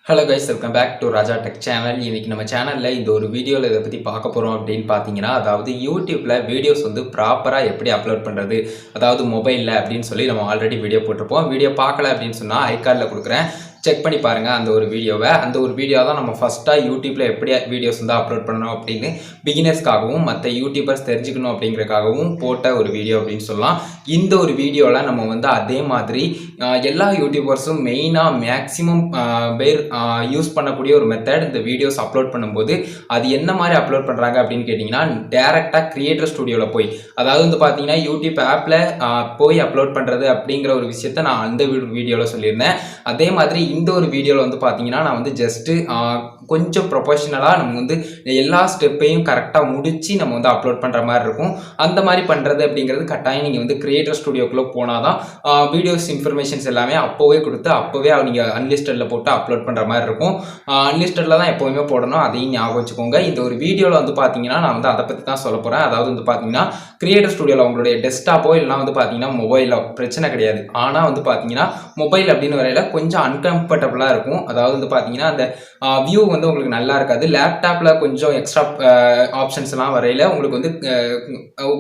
Hello guys, welcome back to Raja Tech channel. இன்னைக்கு நம்ம சேனல்ல இந்த ஒரு வீடியோல இத பத்தி பார்க்க போறோம் அப்படினு பாத்தீங்கன்னா, அதாவது YouTubeல வீடியோஸ் வந்து ப்ராப்பரா எப்படி அப்லோட் பண்றது, அதாவது மொபைல்ல அப்படினு சொல்லி நம்ம ஆல்ரெடி வீடியோ போட்டுருப்போம். வீடியோ பார்க்கல அப்படினு சொன்னா ஐ கார்ட்ல கொடுக்கிறேன். செக் பண்ணி பாருங்க அந்த ஒரு வீடியோவை. அந்த ஒரு வீடியோ தான் நம்ம ஃபர்ஸ்டா YouTubeல எப்படி வீடியோஸ் வந்து அப்லோட் பண்ணனும் அப்படினு பிகினர்ஸ்க்காகவும் மத்த யூடியூபர்ஸ் தெரிஞ்சுக்கணும் அப்படிங்கறதுக்காகவும் போட்ட ஒரு வீடியோ அப்படினு சொல்லலாம். இந்த ஒரு வீடியோல நம்ம வந்து அதே மாதிரி எல்லா யூடியூபர்ஸும் மெயினா மேக்ஸिमम பேர் யூஸ் பண்ணக்கூடிய ஒரு மெத்தட் இந்த வீடியோஸ் அப்லோட் பண்ணும்போது அது என்ன மாதிரி அப்லோட் பண்றாங்க அப்படினு கேட்டிங்கனா டைரக்ட்டா கிரியேட்டர் ஸ்டுடியோல போய் அதாவது வந்து பாத்தீங்கன்னா YouTube ஆப்ல போய் அப்லோட் பண்றது அப்படிங்கற ஒரு விஷயத்தை நான் அந்த வீடியோல சொல்லியிருந்தேன். அதே மாதிரி இந்த ஒரு வீடியோல வந்து பாத்தீங்கன்னா நான் வந்து ஜஸ்ட் கொஞ்சம் ப்ரொபஷனலா நம்ம வந்து எல்லா ஸ்டெப்பையும் கரெக்டா முடிச்சு நம்ம வந்து அப்லோட் பண்ற மாதிரி இருக்கும். அந்த மாதிரி பண்றது அப்படிங்கிறது கட்டாயம் நீங்க வந்து கிரியேட்டர் ஸ்டுடியோக்குள்ள போனாதான் வீடியோஸ் இன்ஃபர்மேஷன்ஸ் எல்லாமே அப்போவே கொடுத்து அப்போவே நீங்க அன்லிஸ்டட்ல போட்டு அப்லோட் பண்ற மாதிரி இருக்கும். அன்லிஸ்டட்ல தான் எப்பவுமே போடணும், அதையும் ஞாபகம் வச்சுக்கோங்க. இந்த ஒரு வீடியோல வந்து பாத்தீங்கன்னா நான் வந்து அதை பத்தி தான் சொல்ல போறேன். அதாவது வந்து பாத்தீங்கன்னா கிரியேட்டர் ஸ்டுடியோல உங்களுடைய டெஸ்க்டாப்போ இல்லைனா வந்து பாத்தீங்கன்னா மொபைலோ பிரச்சனை கிடையாது. ஆனா வந்து பாத்தீங்கன்னா மொபைல் அப்படின்னு வரையில கொஞ்சம் அன்கம்ஃபர்டபுளா இருக்கும். அதாவது வந்து பாத்தீங்கன்னா அந்த வியூ வந்து உங்களுக்கு நல்லா இருக்காது. லேப்டாப்ல கொஞ்சம் எக்ஸ்ட்ரா ஆப்ஷன்ஸ் எல்லாம் வரையில உங்களுக்கு வந்து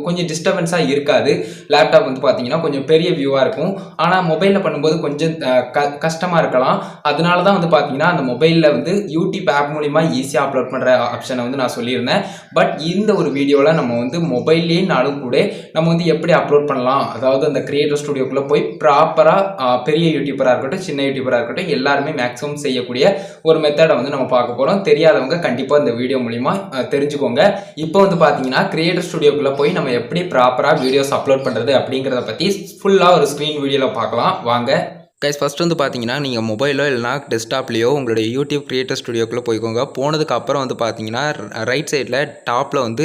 கொஞ்சம் டிஸ்டர்பன்ஸா இருக்காது. லேப்டாப் வந்து பாத்தீங்கன்னா கொஞ்சம் பெரிய வியூவா இருக்கும். ஆனா மொபைல்ல பண்ணும்போது கொஞ்சம் கஷ்டமா இருக்கலாம். அதனாலதான் வந்து பாத்தீங்கன்னா அந்த மொபைல்ல வந்து யூடியூப் ஆப் மூலியமா ஈஸியா அப்லோட் பண்ற ஆப்ஷனை வந்து நான் சொல்லியிருந்தேன். பட் இந்த ஒரு வீடியோல நம்ம வந்து மொபைல்லேனாலும் கூட நம்ம வந்து எப்படி அப்லோட் பண்ணலாம், அதாவது அந்த கிரியேட்டர் ஸ்டுடியோக்குள்ள போய் ப்ராப்பரா பெரிய யூடியூபரா இருக்கட்டும் சின்ன யூடியூபரா இருக்கட்டும் எல்லாருமே மேக்ஸிமம் செய்யக்கூடிய ஒரு மெத்தடை வந்து நம்ம பார்க்க போறோம். தெரியாதவங்க கண்டிப்பா இந்த வீடியோ மூலமா தெரிஞ்சுக்கோங்க. இப்போ வந்து பாத்தீங்கன்னா கிரியேட்டர் ஸ்டுடியோக்குள்ள போய் நம்ம எப்படி ப்ராப்பரா வீடியோஸ் அப்லோட் பண்றது அப்படிங்கறத பத்தி ஃபுல்லா ஒரு ஸ்கிரீன் வீடியோல பார்க்கலாம் வாங்க. கைஸ் ஃபர்ஸ்ட் வந்து பார்த்தீங்கன்னா நீங்கள் மொபைலோ இல்லைனா டெஸ்க்டாப்லேயோ உங்களுடைய யூடியூப் கிரியேட்டர் ஸ்டுடியோக்குள்ளே போய்க்கோங்க. போனதுக்கு அப்புறம் வந்து பார்த்தீங்கன்னா ரைட் சைடில் டாப்பில் வந்து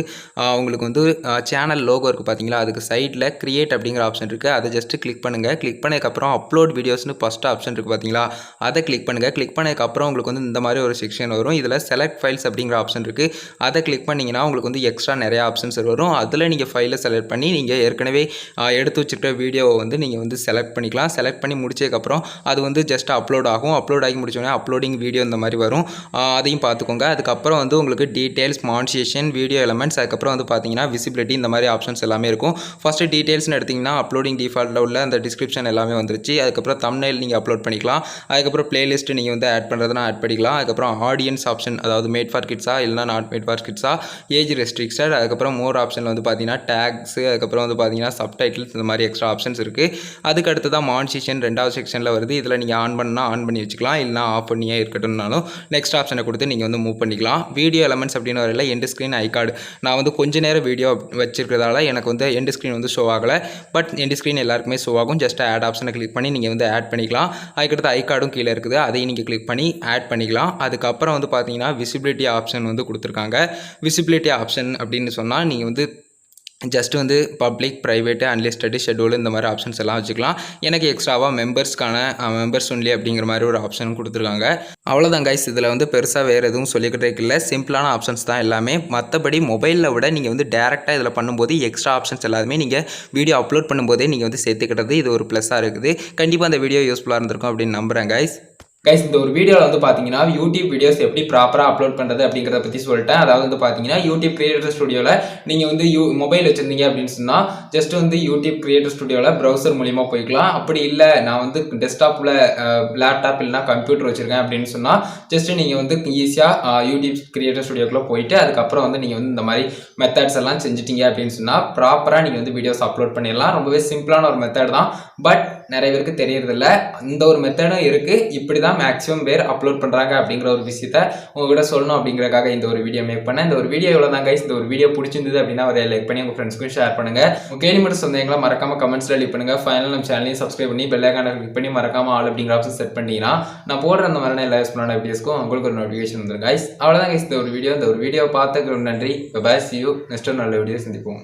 உங்களுக்கு வந்து சேனல் லோகோ இருக்குது பார்த்தீங்களா, அதுக்கு சைடில் கிரியேட் அப்படிங்கிற ஆப்ஷன் இருக்குது. அதை ஜஸ்ட்டு கிளிக் பண்ணுங்கள். கிளிக் பண்ணதுக்கப்புறம் அப்லோட் வீடியோஸ்னு ஃபஸ்ட் ஆப்ஷன் இருக்குது பார்த்தீங்களா, அதை கிளிக் பண்ணுங்கள். கிளிக் பண்ணதுக்கப்புறம் உங்களுக்கு வந்து இந்த மாதிரி ஒரு செக்ஷன் வரும். இதில் செலக்ட் ஃபைல்ஸ் அப்படிங்கிற ஆப்ஷன் இருக்குது. அதை கிளிக் பண்ணிங்கன்னா உங்களுக்கு வந்து எக்ஸ்ட்ரா நிறையா ஆப்ஷன்ஸ் வரும். அதில் நீங்கள் ஃபைலை செலக்ட் பண்ணி நீங்கள் ஏற்கனவே எடுத்து வச்சுருக்க வீடியோவை வந்து நீங்கள் வந்து செலக்ட் பண்ணிக்கலாம். செலக்ட் பண்ணி முடிச்சதுக்கப்புறம் அது வந்து ஜஸ்ட் அப்லோட் ஆகும். அப்லோட் ஆகி முடிச்சோடனே அப்லோடிங் வீடியோ இந்த மாதிரி வரும். அதையும் பார்த்துக்கோங்க. அதுக்கப்புறம் வந்து உங்களுக்கு டீடைல்ஸ், மானிட்டேஷன், வீடியோ எலமெண்ட்ஸ், அதுக்கப்புறம் வந்து பார்த்தீங்கன்னா விசிபிலிட்டி இந்த மாதிரி ஆப்ஷன்ஸ் எல்லாமே இருக்கும். ஃபஸ்ட்டு டீடைல்ஸ்னு எடுத்திங்கன்னா அப்லோடிங் டிஃபால்ட்டில் உள்ள அந்த டிஸ்கிரிப்ஷன் எல்லாமே வந்துருச்சு. அதுக்கப்புறம் தம்ப்நெயில் நீங்கள் அப்லோட் பண்ணிக்கலாம். அதுக்கப்புறம் பிளேலிஸ்ட் நீங்கள் வந்து ஆட் பண்ணுறதுனா ஆட் பண்ணிக்கலாம். அதுக்கப்புறம் ஆடியன்ஸ் ஆப்ஷன், அதாவது மேட் ஃபார் கிட்ஸா இல்லைனா நாட் மேட் ஃபார் கிட்ஸா, ஏஜ் ரெஸ்ட்ரிக்ஷன், அதுக்கப்புறம் மோர் ஆப்ஷனில் வந்து பார்த்தீங்கன்னா டேக்ஸ், அதுக்கப்புறம் வந்து பார்த்தீங்கன்னா சப்டைட்டில்ஸ் இந்த மாதிரி எக்ஸ்ட்ரா ஆப்ஷன்ஸ் இருக்குது. அதுக்கு அடுத்து தான் மானிட்டேஷன் ரெண்டாவது செக்ஷன் வருது. இதில் நீங்கள் ஆன் பண்ணா ஆன் பண்ணி வச்சுக்கலாம், இல்லைனா ஆஃப் பண்ணியே இருக்கட்டும்னாலும் நெக்ஸ்ட் ஆப்ஷனை கொடுத்து நீங்கள் வந்து மூவ் பண்ணிக்கலாம். வீடியோ எலமெண்ட்ஸ் அப்படின்னு வரையில எண்ட் ஸ்க்ரீன் ஐ கார்டு நான் வந்து கொஞ்ச நேரம் வீடியோ வச்சிருக்கிறதால எனக்கு வந்து எண்ட் ஸ்க்ரீன் வந்து ஷோ ஆகலை. பட் எண்ட் ஸ்க்ரீன் எல்லாருக்குமே ஷோ ஆகும். ஜஸ்ட் ஆட் ஆப்ஷனை கிளிக் பண்ணி நீங்கள் வந்து ஆட் பண்ணிக்கலாம். அதுக்கடுத்து ஐ கார்டும் கீழே இருக்குது, அதையும் நீங்கள் கிளிக் பண்ணி ஆட் பண்ணிக்கலாம். அதுக்கப்புறம் வந்து பார்த்தீங்கன்னா விசிபிலிட்டி ஆப்ஷன் வந்து கொடுத்துருக்காங்க. விசிபிலிட்டி ஆப்ஷன் அப்படின்னு சொன்னால் நீங்கள் வந்து ஜஸ்ட் வந்து பப்ளிக், ப்ரைவேட்டு, அன்லிஸ்டடு, ஷெட்யூல் இந்த மாதிரி ஆப்ஷன்ஸ் எல்லாம் வச்சுக்கலாம். எனக்கு எக்ஸ்ட்ராவாக மெம்பர்ஸ் ஒன்லி அப்படிங்கிற மாதிரி ஒரு ஆப்ஷன் கொடுத்துருக்காங்க. அவ்வளோதான் கைஸ். இதில் வந்து பெருசாக வேறு எதுவும் சொல்லிக்கிட்டே இல்லை. சிம்பிளான ஆப்ஷன்ஸ் தான் எல்லாமே. மற்றபடி மொபைலில் விட நீங்கள் வந்து டேரெக்டாக இதில் பண்ணும்போது எக்ஸ்ட்ரா ஆப்ஷன்ஸ் எல்லாமே நீங்கள் வீடியோ அப்லோட் பண்ணும்போதே நீங்கள் வந்து சேர்த்துக்கிட்டது இது ஒரு ப்ளஸ்ஸாக இருக்குது. கண்டிப்பாக அந்த வீடியோ யூஸ்ஃபுல்லாக இருந்திருக்கும் அப்படின்னு நம்புகிறேன் கைஸ். இந்த ஒரு வீடியோவில் வந்து பார்த்தீங்கன்னா யூடியூப் வீடியோஸ் எப்படி ப்ராப்பராக அப்லோட் பண்ணுறது அப்படிங்கிறத பற்றி சொல்லிட்டேன். அதாவது வந்து பார்த்தீங்கன்னா யூடியூப் கிரியேட்டர் ஸ்டுடியோவில் நீங்கள் வந்து மொபைல் வச்சுருந்தீங்க அப்படின்னு சொன்னால் ஜஸ்ட் வந்து யூடியூப் கிரியேட்டர் ஸ்டுடியோவில் ப்ரௌசர் மூலிமா போய்க்கலாம். அப்படி இல்லை நான் வந்து டெஸ்க்டாப்பில் லேப்டாப் இல்லைனா கம்ப்யூட்டர் வச்சுருக்கேன் அப்படின்னு சொன்னால் ஜஸ்ட் நீங்கள் வந்து ஈஸியாக யூடியூப் கிரியேட்டர் ஸ்டுடியோக்குள்ளே போயிட்டு அதுக்கப்புறம் வந்து நீங்கள் வந்து இந்த மாதிரி மெத்தட்ஸ் எல்லாம் செஞ்சுட்டீங்க அப்படின்னு சொன்னால் ப்ராப்பராக நீங்கள் வந்து வீடியோஸ் அப்லோட் பண்ணிடலாம். ரொம்பவே சிம்பிளான ஒரு மெத்தட் தான். பட் நிறைய பேருக்கு தெரியறதில்ல. இந்த ஒரு மெத்தடும் இருக்குது. இப்படி தான் மேக்ஸிமம் பேர் அப்லோட் பண்ணுறாங்க அப்படிங்கிற ஒரு விஷயத்தை உங்ககிட்ட சொல்லணும் அப்படிங்கிறக்காக இந்த ஒரு வீடியோ மேக் பண்ணேன். இந்த ஒரு வீடியோ இவ்வளோ தான் கைஸ். இந்த ஒரு வீடியோ பிடிச்சிருந்தது அப்படின்னா ஒரு லைக் பண்ணி உங்கள் ஃப்ரெண்ட்ஸ்க்கும் ஷேர் பண்ணுங்கள். உங்கள் கேள்வி மட்டும் சொந்தங்களா மறக்காம கமெண்ட்ஸில் லீவ் பண்ணுங்கள். ஃபைனல் நம்ம சேனலையும் சப்ஸ்கிரைப் பண்ணி பெல் ஐகானை கிளிக் பண்ணி மறக்காம ஆல் அப்படிங்கிற ஆப்ஷன் செட் பண்ணிட்டீங்கன்னா நான் போடுற அந்த மாதிரியான எல்லா யூஸ்ஃபுல்லான வீடியோஸ்க்கும் உங்களுக்கு ஒரு நோட்டிஃபிகேஷன் வந்துடும் கைஸ். அவ்வளோதான் கைஸ் இந்த ஒரு வீடியோ. இந்த ஒரு வீடியோ பார்த்துக்கு நன்றி. By, see you. நெக்ஸ்ட் ஒரு நல்ல வீடியோ சந்திப்போம்.